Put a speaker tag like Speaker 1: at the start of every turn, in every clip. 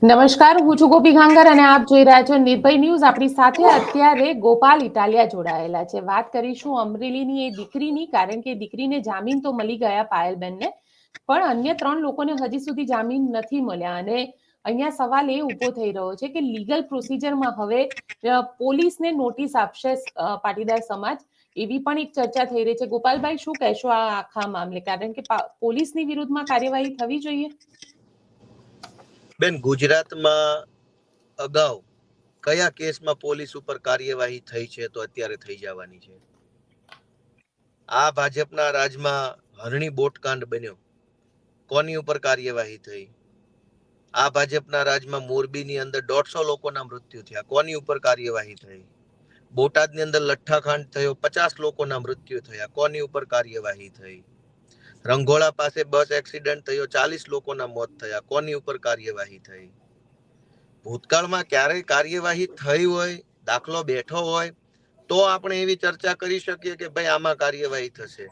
Speaker 1: નમસ્કાર, હું છું ગોપી ખાંગર અને આપ જોઈ રહ્યા છો નિર્ભય ન્યૂઝ. આપણી સાથે અત્યારે ગોપાલ ઇટાલિયા જોડાયેલા છે. વાત કરીશું અમરેલીની એ દીકરીની, કારણ કે દીકરીને જામીન તો મળી ગયા પાયલબેનને, પણ અન્ય 3 લોકોને હજી સુધી જામીન નથી મળ્યા. અને અહીંયા સવાલ એ ઉભો થઈ રહ્યો છે કે લીગલ પ્રોસિજરમાં હવે પોલીસને નોટિસ આપશે પાટીદાર સમાજ, એવી પણ એક ચર્ચા થઈ રહી છે. ગોપાલભાઈ, શું કહેશો આ આખા મામલે? કારણ કે પોલીસની વિરુદ્ધમાં કાર્યવાહી થવી જોઈએ.
Speaker 2: બેન, ગુજરાતમાં અગાઉ કયા કેસમાં પોલીસ ઉપર કાર્યવાહી થઈ છે તો અત્યારે થઈ જવાની છે? આ ભાજપના રાજમાં હરણી બોટકાંડ બન્યો, કોની ઉપર કાર્યવાહી થઈ? આ ભાજપના રાજમાં મોરબીની અંદર 150 લોકોના મૃત્યુ થયા, કોની ઉપર કાર્યવાહી થઈ? બોટાદની અંદર લઠ્ઠાકાંડ થયો, 50 લોકોના મૃત્યુ થયા, કોની ઉપર કાર્યવાહી થઈ? રંઘોળા પાસે બસ એક્સિડન્ટ થયો, 40 લોકોના મોત થયા, કોની ઉપર કાર્યવાહી થઈ? ભૂતકાળમાં ક્યારેય કાર્યવાહી થઈ હોય, દાખલો બેઠો હોય તો આપણે એવી ચર્ચા કરી શકીએ કે ભાઈ આમાં કાર્યવાહી થશે.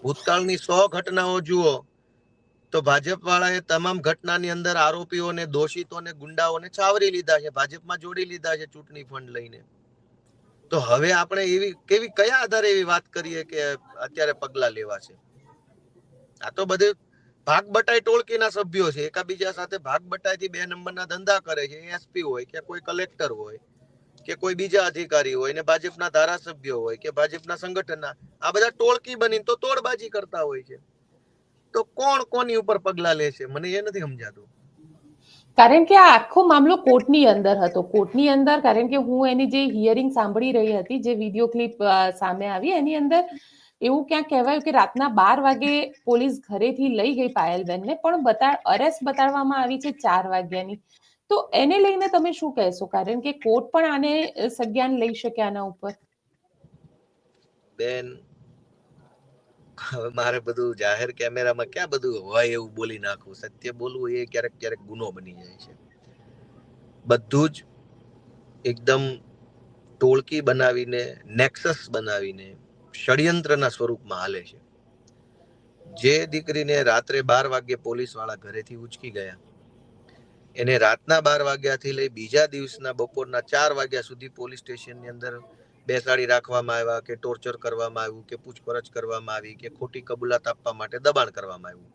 Speaker 2: ભૂતકાળની 100 ઘટનાઓ જુઓ તો ભાજપ વાળાએ તમામ ઘટનાની અંદર આરોપીઓને, દોષિતોને, ગુંડાઓને ચાવરી લીધા છે, ભાજપમાં જોડી લીધા છે ચૂંટણી ફંડ લઈને. તો હવે આપણે કયા આધારે એવી વાત કરીએ કે અત્યારે પગલા લેવા છે? આ તો બધે ભાગ બટાઈ ટોળકીના સભ્યો છે, એકાબીજા સાથે ભાગ બટાઈથી 2 નંબરના ધંધા કરે છે. એસપી હોય કે કોઈ કલેક્ટર હોય કે કોઈ બીજા અધિકારી હોય ને ભાજપના ધારાસભ્યો હોય કે ભાજપના સંગઠનના, આ બધા ટોળકી બની તો તોડબાજી કરતા હોય છે. તો કોણ કોની ઉપર પગલા લે છે, મને એ નથી સમજાતું.
Speaker 1: કારણ કે આ આખો મામલો કોર્ટની અંદર હતો. કોર્ટની અંદર, કારણ કે હું એની જે હિયરિંગ સાંભળી રહી હતી, જે વિડીયો ક્લિપ સામે આવી, એની અંદર એવું ક્યાંક કહેવાયું કે રાતના 12 વાગે પોલીસ ઘરેથી લઈ ગઈ પાયલબેનને, પણ અરેસ્ટ બતાડવામાં આવી છે 4 વાગ્યાની. તો એને લઈને તમે શું કહેશો? કારણ કે કોર્ટ પણ આને સંજ્ઞાન લઈ શકે આના ઉપર.
Speaker 2: બેન, મારે બધું જાહેર કેમેરામાં ક્યાં બધું હોય એવું બોલી નાખવું. સત્ય બોલવું એ ક્યારેક ક્યારેક ગુનો બની જાય છે. બધું જ એકદમ ટોળકી બનાવીને, નેક્સસ બનાવીને, ષડયંત્રના સ્વરૂપમાં હાલે છે. જે દીકરીને રાત્રે 12 વાગ્યે પોલીસ વાળા ઘરેથી ઉચકી ગયા, એને રાતના 12 વાગ્યાથી લઈ બીજા દિવસના બપોરના 4 વાગ્યા સુધી પોલીસ સ્ટેશનની અંદર બેસાડી રાખવામાં આવ્યા, કે ટોર્ચર કરવામાં આવ્યું, કે પૂછપરછ કરવામાં આવી, કે ખોટી કબૂલાત આપવા માટે દબાણ કરવામાં આવ્યું.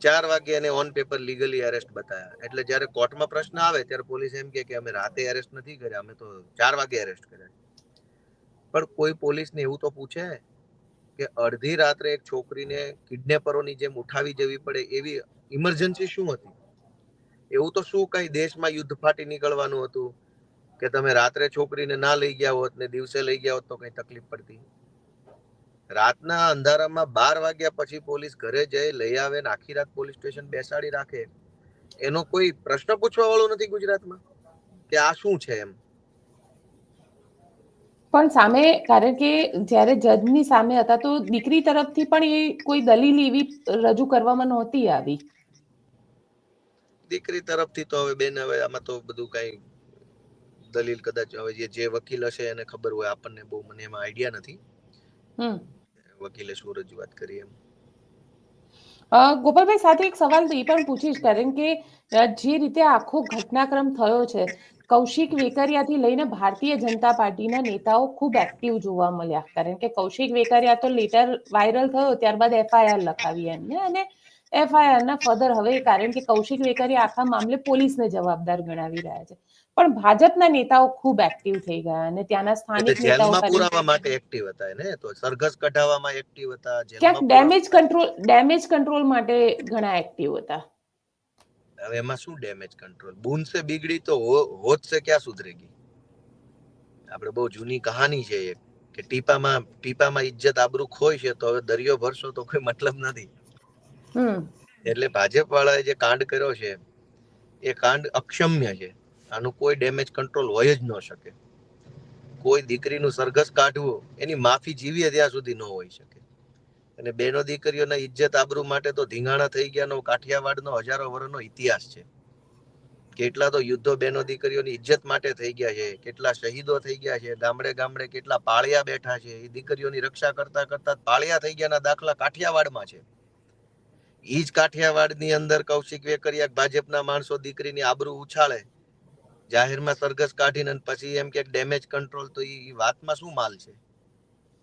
Speaker 2: 4 વાગે એને ઓન પેપર લીગલી એરેસ્ટ બતાવ્યા. એટલે જ્યારે કોર્ટમાં પ્રશ્ન આવે ત્યારે પોલીસ એમ કે અમે રાતે એરેસ્ટ નથી કર્યા, અમે તો 4 વાગે એરેસ્ટ કર્યા. પણ કોઈ પોલીસને એવું તો પૂછે કે અડધી રાત્રે એક છોકરીને કિડનેપરોની જેમ ઉઠાવી જવી પડે એવી ઇમરજન્સી શું હતી? એવું તો શું કઈ દેશમાં યુદ્ધ ફાટી નીકળવાનું હતું કે તમે રાત્રે છોકરીને ના લઈ ગયા હોત ને દિવસે લઈ ગયા હોત તો કઈ તકલીફ પડતી? રાતના અંધારામાં 12 વાગ્યા પછી પોલીસ ઘરે જઈ લઈ આવે ને આખી રાત પોલીસ સ્ટેશન બેસાડી રાખે, એનો કોઈ પ્રશ્ન પૂછવા વાળો નથી ગુજરાતમાં કે આ શું છે એમ?
Speaker 1: પણ સામે, કારણ કે જ્યારે જજની સામે હતા તો દીકરી તરફથી પણ એ કોઈ દલીલ એવી રજૂ કરવામાં નહોતી આવી.
Speaker 2: દીકરી તરફથી તો હવે બેન, હવે આમાં તો બધું કઈ દલીલ કદાચ હવે જે વકીલ હશે એને ખબર હોય, આપણને બહુ મને એમાં આઈડિયા નથી વકીલે શું રજૂઆત કરી એમ.
Speaker 1: ગોપાલભાઈ, સાથે એક સવાલ એ પણ પૂછીશ, કારણ કે જે રીતે આખો ઘટનાક્રમ થયો છે, કૌશિક વેકરિયાથી લઈને ભારતીય જનતા પાર્ટીના નેતાઓ ખૂબ એક્ટિવ જોવા મળ્યા. કારણ કે કૌશિક વેકરિયા તો લેટર વાયરલ થયો ત્યારબાદ FIR લખાવી એમને, અને FIR ના ફર્ધર હવે, કારણ કે કૌશિક વેકરિયા આખા મામલે પોલીસને જવાબદાર ગણાવી રહ્યા છે, પણ ભાજપના નેતાઓ ખૂબ એક્ટિવ થઈ ગયા અને ત્યાંના સ્થાનિક નેતાઓ
Speaker 2: જેલમાં પુરાવા માટે એક્ટિવ હતા ને, તો સરઘસ કઢાવવામાં એક્ટિવ હતા,
Speaker 1: ક્યાંક ડેમેજ કંટ્રોલ માટે ઘણા એક્ટિવ હતા.
Speaker 2: હવે એમાં શું ડેમેજ કંટ્રોલ? બૂંદ સે બિગડી તો હોત સે ક્યાં સુધરેગી? આપણે બહુ જૂની કહાની છે કે ટીપામાં ઇજ્જત આબરૂ ખોય છે, તો હવે દરિયો ભરશો તો કોઈ મતલબ નથી. એટલે ભાજપ વાળાએ જે કાંડ કર્યો છે એ કાંડ અક્ષમ્ય છે. આનું કોઈ ડેમેજ કંટ્રોલ હોય જ ન શકે. કોઈ દીકરીનું સરઘસ કાઢવું, એની માફી જીવીએ ત્યાં સુધી ન હોઈ શકે. અને બેનો દીકરીઓના ઇજ્જત આબરૂ માટે તો ધીંગાણા થઈ ગયાનો કાઠિયાવાડનો હજારો વર્ષનો ઇતિહાસ છે. કેટલા તો યુદ્ધો બેનો દીકરીઓની ઇજ્જત માટે થઈ ગયા છે, કેટલા શહીદો થઈ ગયા છે, ગામડે ગામડે કેટલા પાળિયા બેઠા છે, એ દીકરીઓની રક્ષા કરતા કરતા પાળિયા થઈ ગયાના દાખલા કાઠિયાવાડમાં છે. ઈ જ કાઠિયાવાડની અંદર કૌશિક વેકરિયા ભાજપના માણસો દીકરીની આબરૂ ઉછાળે, જાહેરમાં સરઘસ કાઢીને અને પછી એમ કે ડેમેજ કંટ્રોલ, તો ઈ વાતમાં શું માલ છે?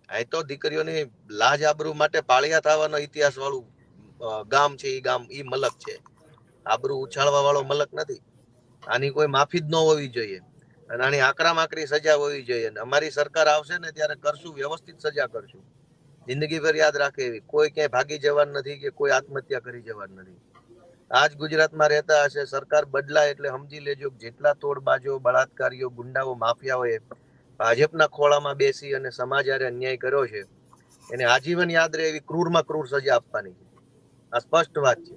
Speaker 2: આ તો દીકરીઓની લાજ આબરૂ માટે પાળિયા થવાનો ઇતિહાસ વાળું ગામ છે. ઈ ગામ ઈ મલક છે, આબરૂ ઉછાળવા વાળો મલક નથી. આની કોઈ માફી જ ન હોવી જોઈએ અને આની આકરામ આકરી સજા હોવી જોઈએ. અમારી સરકાર આવશે ને ત્યારે કરશું, વ્યવસ્થિત સજા કરશું, જિંદગીભર યાદ રાખે એવી. કોઈ ક્યાંય ભાગી જવાનું નથી કે કોઈ આત્મહત્યા કરી જવાનું નથી. આજ ગુજરાતમાં રહેતા હશે, સરકાર બદલાય એટલે સમજી લેજો જેટલા તોડબાજો, બળાત્કારીઓ, ગુંડાઓ, માફિયાઓએ ભાજપના ખોળામાં બેસી અને સમાજ હારે અન્યાય કર્યો છે, એને આજીવન યાદ રહે એવી ક્રૂરમાં ક્રૂર સજા આપવાની છે. આ સ્પષ્ટ વાત છે.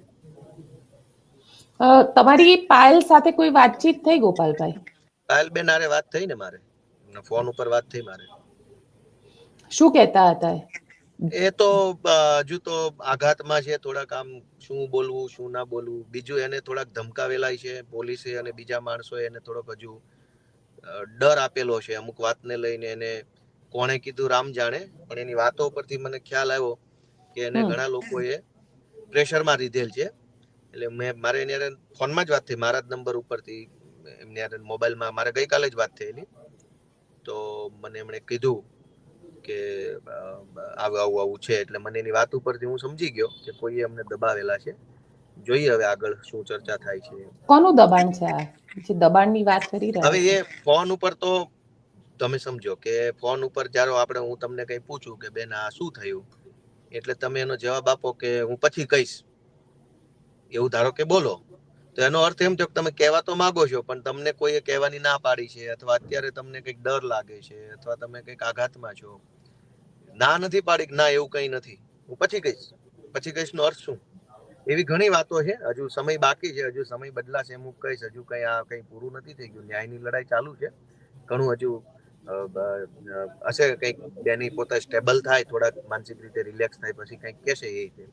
Speaker 1: તમારી પાયલ સાથે કોઈ વાતચીત થઈ ગોપાલભાઈ?
Speaker 2: પાયલબેન હારે વાત થઈ ને, મારે ફોન ઉપર વાત થઈ મારે.
Speaker 1: શું કહેતા હતા?
Speaker 2: એ તો હજુ તો આઘાતમાં છે થોડાક, આમ શું બોલવું શું ના બોલવું. બીજું એને થોડાક ધમકાવેલા છે પોલીસે અને બીજા માણસો, એને થોડોક હજુ ડર આપેલો છે અમુક વાતને લઈને. એને કોણે કીધું રામ જાણે, પણ એની વાતો પરથી મને ખ્યાલ આવ્યો કે એને ઘણા લોકોએ પ્રેશરમાં લીધેલ છે. એટલે મારે એની ફોનમાં જ વાત થઈ, મારા જ નંબર ઉપરથી એમને મોબાઈલમાં મારે ગઈકાલે જ વાત થયેલી. તો મને એમણે કીધું કે આવું છે, એટલે મને એની વાત ઉપરથી હું સમજી ગયો કે કોઈએ અમને દબાવેલા છે. જોઈએ હવે આગળ શું ચર્ચા થાય છે.
Speaker 1: કોનું દબાણ છે આ જે દબાણની વાત કરી રહ્યા
Speaker 2: હવે
Speaker 1: છે?
Speaker 2: એ ફોન ઉપર તો તમે સમજો કે ફોન ઉપર જ્યારે આપણે હું તમને કઈ પૂછું કે બેન આ શું થયું, એટલે તમે એનો જવાબ આપો કે હું પછી કહીશ, એવું ધારો કે બોલો, તો એનો અર્થ એમ થયો કે તમે કહેવા તો માંગો છો પણ તમને કોઈએ કહેવાની ના પાડી છે, અથવા અત્યારે તમને કંઈક ડર લાગે છે, અથવા તમે કંઈક આઘાતમાં છો. ના નથી પાડી, ના એવું કઈ નથી, હું પછી કહીશ. પછી કહીશ નો અર્થ શું? એવી ઘણી વાતો છે. હજુ સમય બાકી છે, હજુ સમય બદલાશે એમ હું કહીશ. હજુ કઈ પૂરું નથી થઈ ગયું, ન્યાયની લડાઈ ચાલુ છે. ઘણું હજુ હશે કંઈક. બેની પોતા સ્ટેબલ થાય, થોડાક માનસિક રીતે રિલેક્સ થાય પછી કંઈક કહેશે એ રીતે.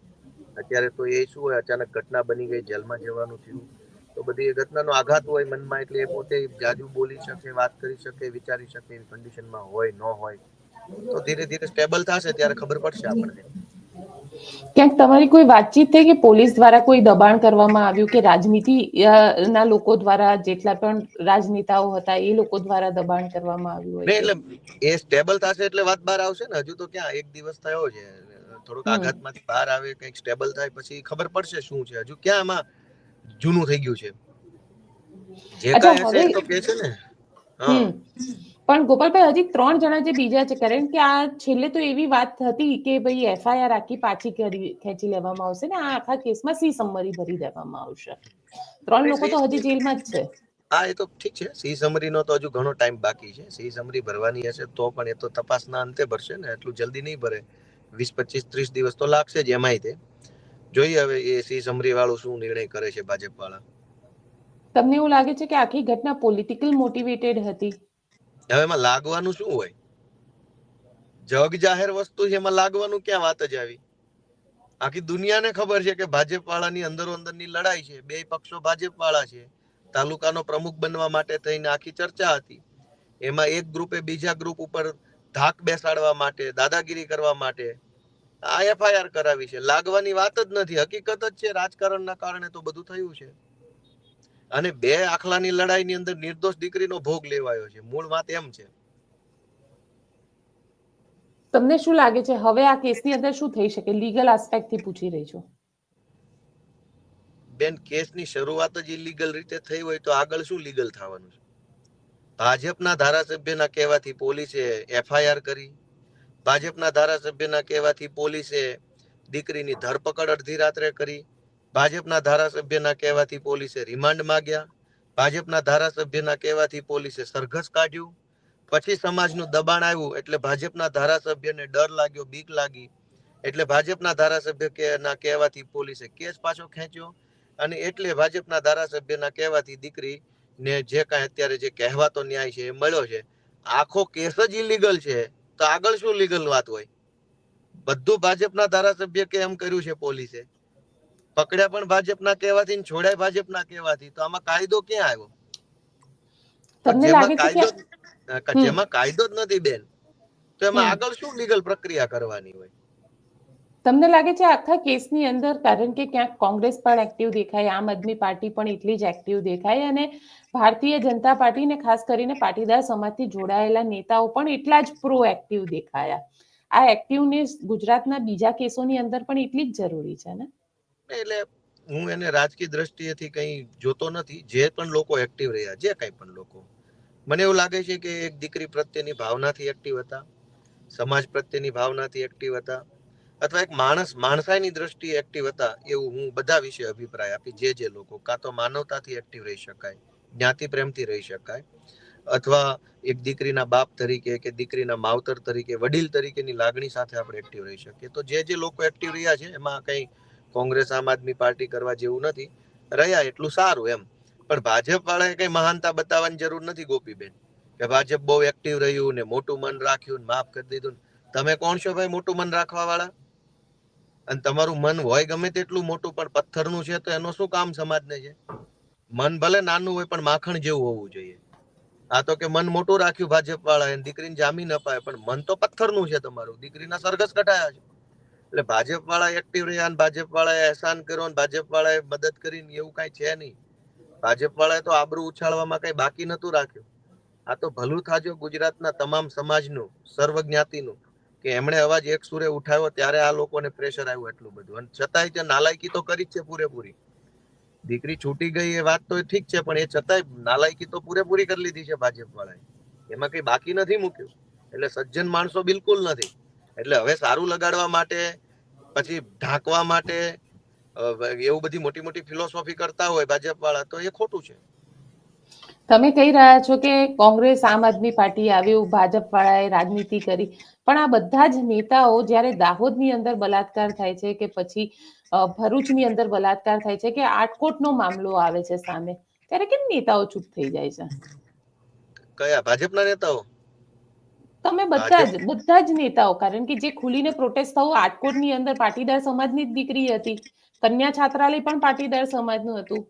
Speaker 2: અત્યારે તો એ શું હોય, અચાનક ઘટના બની ગઈ, જેલમાં જવાનું થયું, તો બધી એ ઘટનાનો આઘાત હોય મનમાં, એટલે એ પોતે જાજુ બોલી શકે, વાત કરી શકે, વિચારી શકે એવી કન્ડિશનમાં હોય ન હોય. તો ધીરે ધીરે સ્ટેબલ થશે ત્યારે ખબર પડશે આપણને.
Speaker 1: ક્યાંક તમારી કોઈ વાતચીત થઈ કે પોલીસ દ્વારા કોઈ દબાણ કરવામાં આવ્યું, કે રાજનીતિ ના લોકો દ્વારા, જેટલા પણ રાજનેતાઓ હતા એ લોકો દ્વારા દબાણ કરવામાં આવ્યું હોય?
Speaker 2: એટલે એ સ્ટેબલ થશે એટલે વાત બહાર આવશે ને. હજુ તો ક્યાં એક દિવસ થયો છે, થોડુંક આઘાતમાંથી બહાર આવે, કંઈક સ્ટેબલ થાય પછી ખબર પડશે શું છે. હજુ ક્યાં એમાં જૂનું થઈ ગયું છે. જે
Speaker 1: અચ્છા,
Speaker 2: કઈ હશે
Speaker 1: હવે
Speaker 2: એ તો કે છે ને. હા,
Speaker 1: પણ ગોપાલભાઈ હજી 3 જણા જે બીજા છે, કારણ કે આ છેલ્લે તો એવી વાત હતી કે ભાઈ એફઆઈઆર આખી પાછી ખેંચી લેવામાં આવશે ને આ આખા કેસમાં સી સમરી ભરી દેવામાં આવશે. 3 લોકો તો હજી જેલમાં જ છે.
Speaker 2: હા એ તો ઠીક છે. સી સમરી નો તો હજુ ઘણો ટાઈમ બાકી છે. સી સમરી ભરવાની હશે તો પણ એ તો તપાસના અંતે ભરશે ને, એટલું જલ્દી નહીં ભરે. 20, 25, 30 દિવસ તો લાગશે જ એમાંય. તે જોઈએ હવે એ સી સમરી વાળું શું નિર્ણય કરે છે ભાજપ વાળા.
Speaker 1: તમને એવું લાગે છે કે આખી ઘટના પોલિટિકલ મોટિવેટેડ હતી?
Speaker 2: હવે એમાં લાગવાનું શું હોય? જગ જાહેર વસ્તુ છે, એમાં લાગવાનું ક્યાં વાત જ આવી? આખી દુનિયાને ખબર છે કે ભાજપ વાળાની અંદરો અંદરની લડાઈ છે. બે પક્ષો ભાજપ વાળા છે. તાલુકાનો પ્રમુખ બનવા માટે થઈને આખી ચર્ચા હતી. એમાં એક ગ્રુપે બીજા ગ્રુપ ઉપર ધાક બેસાડવા માટે, દાદાગીરી કરવા માટે આ એફઆઈઆર કરાવી છે. લાગવાની વાત જ નથી, હકીકત જ છે. રાજકારણના કારણે તો બધું થયું છે. અને બે આખલાની લડાઈની અંદર નિર્દોષ દીકરીનો ભોગ લેવાયો છે. મૂળ વાત એમ છે.
Speaker 1: તમને શું લાગે છે હવે આ કેસની અંદર શું થઈ શકે? લીગલ આસ્પેક્ટથી પૂછી રહી છું.
Speaker 2: બેન, કેસની શરૂઆત જ ઇલીગલ રીતે થઈ હોય તો આગળ શું લીગલ થવાનું છે? ભાજપના ધારાસભ્યના કહેવાથી પોલીસે એફઆઈઆર કરી. ભાજપના ધારાસભ્યના કહેવાથી પોલીસે દીકરીની ધરપકડ અડધી રાત્રે કરી. ભાજપના ધારાસભ્યના કહેવાથી પોલીસે રિમાન્ડ માંગ્યા. ભાજપના ધારાસભ્યના કહેવાથી પોલીસે સરઘસ કાઢ્યું. પછી સમાજનું દબાણ આવ્યું એટલે ભાજપના ધારાસભ્યને ડર લાગ્યો, બીક લાગી, એટલે ભાજપના ધારાસભ્યના કહેવાથી પોલીસે કેસ પાછો ખેંચ્યો. અને એટલે ભાજપના ધારાસભ્યના કહેવાથી દીકરીને જે કાંઈ અત્યારે જે કહેવાતો ન્યાય છે એ મળ્યો છે. આખો કેસ જ ઇલીગલ છે તો આગળ શું લીગલ વાત હોય? બધું ભાજપના ધારાસભ્ય કે એમ કર્યું છે પોલીસે. પકડ્યા પણ ભાજપના કહેવાથી, છોડાય ભાજપના કહેવાથી. તો આમાં કાયદો ક્યાં આવ્યો?
Speaker 1: તમને લાગે છે કે
Speaker 2: જેમાં કાયદો જ નથી બેન, તો એમાં આગળ શું લીગલ પ્રક્રિયા કરવાની હોય?
Speaker 1: તમને લાગે છે આખા કેસની અંદર, કારણ કે ક્યાંક કોંગ્રેસ પણ એક્ટિવ દેખાય, આમ આદમી પાર્ટી પણ એટલી જ એક્ટિવ દેખાય અને ભારતીય જનતા પાર્ટીને ખાસ કરીને પાટીદાર સમાજથી જોડાયેલા નેતાઓ પણ એટલા જ પ્રો એક્ટિવ દેખાયા. આ એક્ટિવનેસ ગુજરાતના બીજા કેસોની અંદર પણ એટલી જ જરૂરી છે ને?
Speaker 2: એટલે હું એને રાજકીય દ્રષ્ટિએથી કંઈ જોતો નથી. જે પણ લોકો એક્ટિવ રહ્યા, જે કંઈ પણ લોકો, મને એવું લાગે છે કે એક દીકરી પ્રત્યેની ભાવનાથી એક્ટિવ હતા, સમાજ પ્રત્યેની ભાવનાથી એક્ટિવ હતા, અથવા એક માણસાઈની દ્રષ્ટિએ એક્ટિવ હતા, એવું હું બધા વિશે અભિપ્રાય આપી. જે લોકો કાં તો માનવતાથી એક્ટિવ રહી શકાય, જ્ઞાતિ પ્રેમથી રહી શકાય, અથવા એક દીકરીના બાપ તરીકે કે દીકરીના માવતર તરીકે, વડીલ તરીકેની લાગણી સાથે આપણે એક્ટિવ રહી શકીએ. તો જે લોકો એક્ટિવ રહ્યા છે એમાં કંઈ કોંગ્રેસ આમ આદમી પાર્ટી કરવા જેવું નથી. રહ્યા એટલું સારું એમ. પણ ભાજપ વાળાએ કઈ મહાનતા બતાવવાની જરૂર નથી ગોપીબેન, કે ભાજપ બહુ એક્ટિવ રહ્યું ને મોટું મન રાખ્યું ને માફ કરી દીધું. તમે કોણ છો ભાઈ મોટું મન રાખવા વાળા? અને તમારું મન હોય ગમે તેટલું મોટું, પણ પથ્થરનું છે તો એનો શું કામ સમાજને છે? મન ભલે નાનું હોય પણ માખણ જેવું હોવું જોઈએ. આ તો કે મન મોટું રાખ્યું ભાજપ વાળા, દીકરીને જામીન અપાય, પણ મન તો પથ્થરનું છે તમારું. દીકરીના સરઘસ કઢાયા છે. એટલે ભાજપ વાળા એક્ટિવ રહ્યા અને ભાજપ વાળાએ એહસાન કર્યો અને ભાજપ વાળાએ મદદ કરીને એવું કઈ છે નહીં. ભાજપ વાળાએ તો આબરૂ ઉછાળવામાં કઈ બાકી નતું રાખ્યું. આ તો ભલું થાજો ગુજરાતના તમામ સમાજનું, સર્વ જ્ઞાતિનું, કે એમણે અવાજ એક સુરે ઉઠાવ્યો ત્યારે આ લોકોને પ્રેશર આવ્યું એટલું બધું. અને છતાંય તે નાલાયકી તો કરી જ છે પૂરેપૂરી. દીકરી છૂટી ગઈ એ વાત તો ઠીક છે, પણ એ છતાંય નાલાયકી તો પૂરેપૂરી કરી લીધી છે ભાજપ વાળાએ. એમાં કઈ બાકી નથી મૂક્યું. એટલે સજ્જન માણસો બિલકુલ નથી. એટલે હવે સારું લગાડવા માટે, પછી ઢાંકવા માટે એવું બધી મોટી મોટી ફિલોસોફી કરતા હોય ભાજપ વાળા, તો એ ખોટું છે.
Speaker 1: તમે કહી રહ્યા છો કે કોંગ્રેસ આમ આદમી પાર્ટી આવ્યું, ભાજપ વાળાએ રાજનીતિ કરી, પણ આ બધા જ નેતાઓ જ્યારે દાહોદની અંદર બલાત્કાર થાય છે, કે પછી ભરૂચની અંદર બલાત્કાર થાય છે, કે આટકોટનો મામલો આવે છે સામે, ત્યારે કેમ નેતાઓ ચૂપ થઈ જાય છે?
Speaker 2: કયા ભાજપના નેતાઓ?
Speaker 1: તમે
Speaker 2: ભાજપ
Speaker 1: બધા જ નેતાઓ, કારણ કે જે ખુલીને પ્રોટેસ્ટ થયું આટકોટની અંદર પાટીદાર સમાજની જ દીકરી હતી, કન્યા છાત્રાલય પણ પાટીદાર સમાજનું હતું,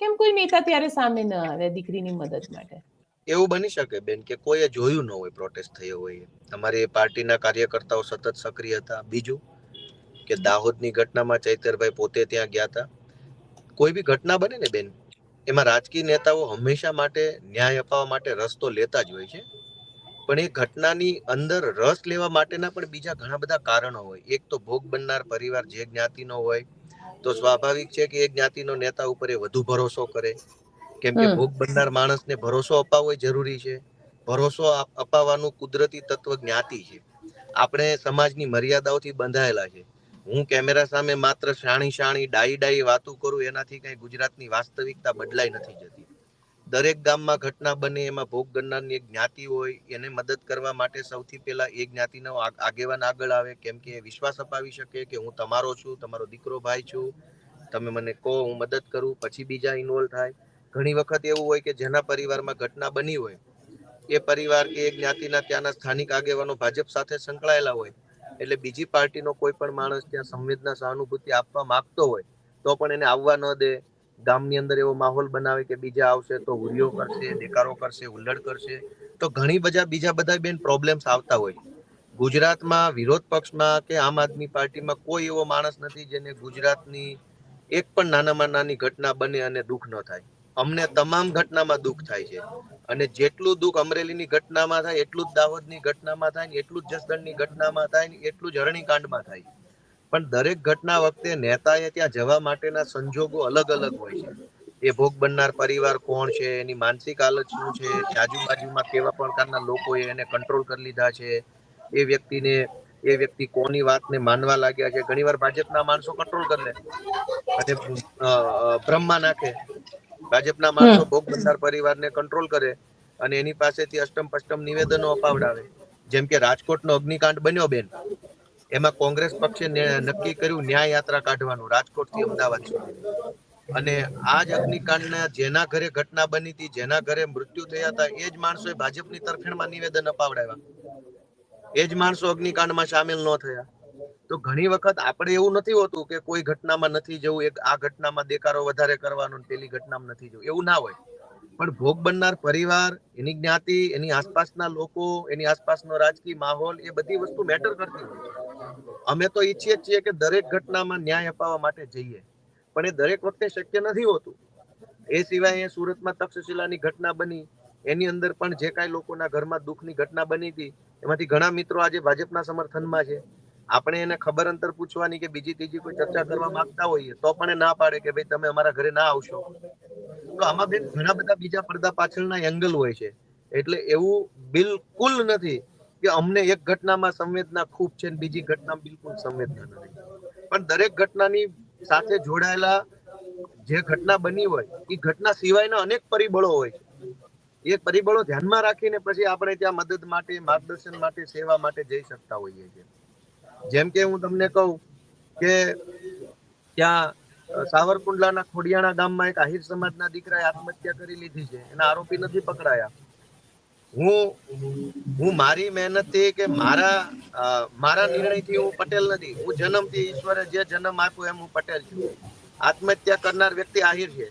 Speaker 1: કેમ કોઈ નેતા ત્યારે સામે ન આવે દીકરીની મદદ માટે?
Speaker 2: એવું બની શકે બેન કે કોઈએ જોયું ન હોય પ્રોટેસ્ટ થયો હોય. તમારી પાર્ટીના કાર્યકર્તાઓ સતત સક્રિય હતા. બીજું કે દાહોદની ઘટનામાં ચૈતરભાઈ પોતે ત્યાં ગયા હતા. કોઈ બી ઘટના બને ને બેન, એમાં રાજકીય નેતાઓ હંમેશા માટે ન્યાય અપાવવા માટે રસ તો લેતા જ હોય છે. પણ એ ઘટનાની અંદર રસ લેવા માટેના પણ બીજા ઘણા બધા કારણો હોય. એક તો ભોગ બનનાર પરિવાર જે જ્ઞાતિનો હોય, તો સ્વાભાવિક છે કે એ જ્ઞાતિનો નેતા ઉપર એ વધુ ભરોસો કરે. કેમ કે ભોગ બનનાર માણસને ભરોસો અપાવવો જરૂરી છે. ભરોસો અપાવવાનું કુદરતી તત્વ જ્ઞાતિ છે. આપણે સમાજની મર્યાદાઓથી બંધાયેલા છે. હું કેમેરા સામે માત્ર શાણી ડાઈ વાતો કરું, એનાથી કઈ ગુજરાતની વાસ્તવિકતા બદલાઈ નથી જતી. દરેક ગામમાં ઘટના બને, એમાં ભોગ બનનારની એક જ્ઞાતિ હોય, એને મદદ કરવા માટે સૌથી પહેલા એ જ્ઞાતિનો આગેવાન આગળ આવે. કેમ કે વિશ્વાસ અપાવી શકે કે હું તમારો છું, તમારો દીકરો ભાઈ છું, તમે મને કહો હું મદદ કરું, પછી બીજા ઇન્વોલ્વ થાય. ઘણી વખત એવું હોય કે જેના પરિવારમાં ઘટના બની હોય, એ પરિવાર કે એ જ્ઞાતિના ત્યાંના સ્થાનિક આગેવાનો ભાજપ સાથે સંકળાયેલા હોય, એટલે બીજી પાર્ટીનો કોઈ પણ માણસ ત્યાં સંવેદના સહાનુભૂતિ આપવા માંગતો હોય તો પણ એને આવવા ન દે. ગામની અંદર એવો માહોલ બનાવે કે બીજા આવશે તો હુરિયો કરશે, દેકારો કરશે, હુલ્લડ કરશે. તો બીજા બધા બેન પ્રોબ્લેમ્સ આવતા હોય. ગુજરાતમાં વિરોધ પક્ષમાં કે આમ આદમી પાર્ટીમાં કોઈ એવો માણસ નથી જેને ગુજરાતની એક પણ નાનામાં નાની ઘટના બને અને દુઃખ ન થાય. અમને તમામ ઘટનામાં દુઃખ થાય છે. અને જેટલું દુઃખ અમરેલીની ઘટનામાં થાય, એટલું જ દાહોદની ઘટનામાં થાય, એટલું જ જસદણની ઘટનામાં થાય, એટલું જ હરણીકાંડમાં થાય. પણ દરેક ઘટના વખતે નેતાએ ત્યાં જવા માટેના સંજોગો અલગ અલગ હોય છે. એ ભોગ બનનાર પરિવાર કોણ છે, એની માનસિક હાલત શું છે, આજુબાજુમાં કેવા પ્રકારના લોકોએ એને કંટ્રોલ કરી લીધા છે, એ વ્યક્તિ કોની વાતને માનવા લાગ્યા છે. ઘણી વાર ભાજપના માણસો કંટ્રોલ કરી લે અને બ્રહ્મા નાખે. ભાજપના માણસો ભોગ બનનાર પરિવારને કંટ્રોલ કરે અને એની પાસેથી અષ્ટમ પષ્ટમ નિવેદનો અપાવડાવે. જેમ કે રાજકોટનો અગ્નિકાંડ બન્યો બેન, એમાં કોંગ્રેસ પક્ષે નક્કી કર્યું ન્યાય યાત્રા કાઢવાનું રાજકોટ થી અમદાવાદ સુધીની. અને આ જ અગ્નિકાંડના જેના ઘરે ઘટના બની હતી, જેના ઘરે મૃત્યુ થયા હતા, એ જ માણસોએ ભાજપની તરફેણમાં નિવેદન અપાવડાવ્યા. એ જ માણસો અગ્નિકાંડમાં સામેલ ન થયા. તો ઘણી વખત આપણે એવું નથી હોતું કે કોઈ ઘટનામાં નથી જવું, આ ઘટનામાં દેકારો વધારે કરવાનો, પેલી ઘટનામાં નથી જવું, એવું ના હોય. પણ ભોગ બનનાર પરિવાર, એની જ્ઞાતિ, એની આસપાસના લોકો, એની આસપાસનો રાજકીય માહોલ, એ બધી વસ્તુ મેટર કરતી હોય છે. અમે તો ઈચ્છીએ છીએ કે દરેક ઘટનામાં ન્યાય અપાવવા માટે જઈએ, પણ એ દરેક વખતે શક્ય નથી હોતું. એ સિવાય સુરતમાં તક્ષશિલાની ઘટના બની, એની અંદર પણ જે કાંઈ લોકોના ઘરમાં દુઃખની ઘટના બની હતી, એમાંથી ઘણા મિત્રો આજે ભાજપના સમર્થનમાં છે. આપણે એને ખબર અંતર પૂછવાની કે બીજી ત્રીજી કોઈ ચર્ચા કરવા માંગતા હોઈએ તો પણ ના પાડે કે ભાઈ તમે અમારા ઘરે ના આવશો. તો આમાં બેન ઘણા બધા બીજા પડદા પાછળના એંગલ હોય છે. એટલે એવું બિલકુલ નથી કે અમને એક ઘટનામાં સંવેદના ખૂબ છે બીજી ઘટનામાં બિલકુલ સંવેદના નથી. પણ દરેક ઘટનાની સાથે જોડાયેલા જે ઘટના બની હોય એ ઘટના સિવાયના અનેક પરિબળો હોય છે. એ પરિબળો ધ્યાનમાં રાખીને પછી આપણે ત્યાં મદદ માટે, માર્ગદર્શન માટે, સેવા માટે જઈ શકતા હોઈએ છીએ. જેમ કે હું તમને કહું કે ત્યાં સાવરકુંડલાના ખોડિયાણા ગામમાં એક આહિર સમાજના દીકરાએ આત્મહત્યા કરી લીધી છે. એના આરોપી નથી પકડાયા. હું મારી મહેનતથી કે મારા નિર્ણયથી હું પટેલ નથી. હું જન્મથી ઈશ્વરે જે જન્મ આપ્યો એમ હું પટેલ છું. આત્મહત્યા કરનાર વ્યક્તિ આહિર છે.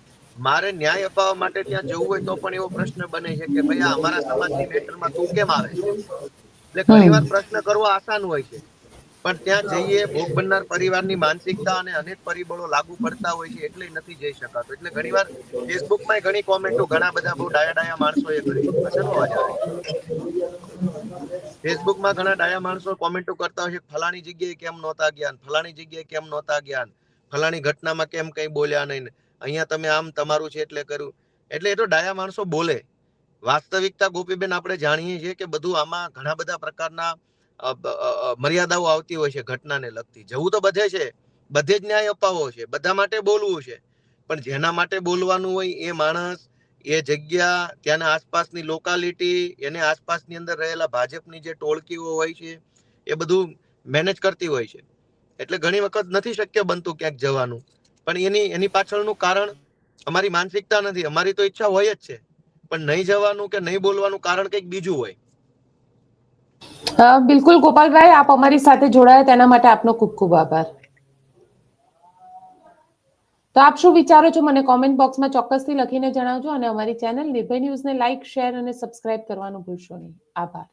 Speaker 2: મારે ન્યાય અપાવવા માટે ત્યાં જવું હોય તો પણ એવો પ્રશ્ન બને છે કે ભાઈ અમારા સમાજની મેટરમાં તું કેમ આવે છે? એટલે ઘણી વાર પ્રશ્ન કરવો આસાન હોય છે, પણ ત્યાં જઈએ ભોગ બનનાર પરિવારની માનસિકતા અને અનેક પરિબળો લાગુ પડતા હોય છે એટલે નથી જઈ શકાતો. એટલે ઘણીવાર ફેસબુકમાં ઘણી કોમેન્ટો ઘણા બધા બહુ ડાયા માણસોએ કરી. શેનો અવાજ આવે? ફેસબુકમાં ઘણા ડાયા માણસો કોમેન્ટો કરતા હોય છે, ફલાણી જગ્યાએ કેમ નહોતા ગયા, ફલાણી જગ્યાએ કેમ નહોતા ગયા, ફલાણી ઘટનામાં કેમ કઈ બોલ્યા નહીં, અહીંયા તમે આમ તમારું છે એટલે કર્યું. એટલે એ તો ડાયા માણસો બોલે. વાસ્તવિકતા ગોપીબેન આપણે જાણીએ છીએ કે બધું આમાં ઘણા બધા પ્રકારના મર્યાદાઓ આવતી હોય છે ઘટનાને લગતી. જવું તો બધે છે, બધે જ ન્યાય અપાવવો છે, બધા માટે બોલવું છે, પણ જેના માટે બોલવાનું હોય એ માણસ, એ જગ્યા, ત્યાંના આસપાસની લોકાલિટી, એને આસપાસની અંદર રહેલા ભાજપની જે ટોળકીઓ હોય છે એ બધું મેનેજ કરતી હોય છે. એટલે ઘણી વખત નથી શક્ય બનતું ક્યાંક જવાનું, પણ એની પાછળનું કારણ અમારી માનસિકતા નથી. અમારી તો ઈચ્છા હોય જ છે, પણ નહીં જવાનું કે નહીં બોલવાનું કારણ કંઈક બીજું હોય.
Speaker 1: બિલકુલ ગોપાલભાઈ, આપ અમારી સાથે જોડાયા તેના માટે આપનો ખૂબ ખૂબ આભાર. તો આપ શું વિચારો છો મને કોમેન્ટ બોક્સમાં ચોક્કસથી લખીને જણાવજો અને અમારી ચેનલ નિર્ભય ન્યૂઝને લાઇક, શેર અને સબસ્ક્રાઇબ કરવાનું ભૂલશો નહીં. આભાર.